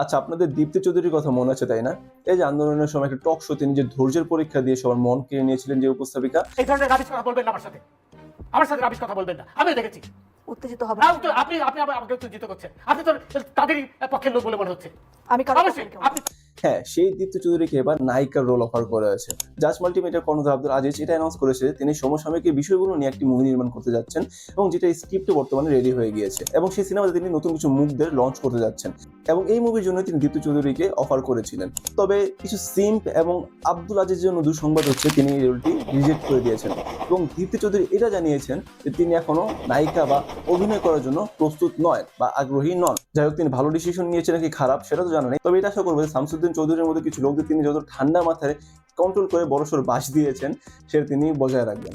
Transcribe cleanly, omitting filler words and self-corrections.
আচ্ছা, আপনাদের দীপ্তি চৌধুরীর কথা মনে আছে তাই না? এই যে আন্দোলনের সময় একটা টক শোতে নিজের ধৈর্যের পরীক্ষা দিয়ে সবার মন কেড়ে নিয়েছিলেন যে উপস্থাপিকা। এই ধরনের রাবিশ কথা বলবেন না আমার সাথে রাবিশ কথা বলবেন না। আমি দেখেছি উত্তেজিত হবে আপনি আমাকে উত্তেজিত করছেন। আপনি তো তাদেরই পক্ষের লোক বলে মনে হচ্ছে। আমি অবশ্যই আপনি হ্যাঁ, সেই দীপ্তি চৌধুরীকে এবার নায়িকার রোল অফার করা হয়েছে। জাজ মাল্টিমিডিয়ার কর্ণধার আব্দুল আজিজ এটা অ্যানাউন্স করেছে যে তিনি সমসাময়িক বিষয়গুলো নিয়ে একটি মুভি নির্মাণ করতে যাচ্ছেন এবং যেটা স্ক্রিপ্টে বর্তমানে রেডি হয়ে গিয়েছে এবং সেই সিনেমাতে তিনি নতুন কিছু মুখদের লঞ্চ করতে যাচ্ছেন এবং এই মুভির জন্য তিনি দীপ্তি চৌধুরীকে অফার করেছিলেন। তবে কিছু সিম্প এবং আব্দুল আজিজের জন্য দুঃসংবাদ হচ্ছে তিনি এই রোলটি রিজেক্ট করে দিয়েছেন এবং দীপ্তি চৌধুরী এটা জানিয়েছেন যে তিনি এখনো নায়িকা বা অভিনয় করার জন্য প্রস্তুত নয় বা আগ্রহী নন। যাই হোক, তিনি ভালো ডিসিশন নিয়েছেন নাকি খারাপ সেটা তো জানা নেই, তবে এটা আশা করবো যে শামসুদ্দিন চৌধুরীর মধ্যে কিছু লোকদের তিনি যত ঠান্ডা মাথায় কন্ট্রোল করে বড়সড় বাস দিয়েছেন সেটা তিনি বজায় রাখবেন।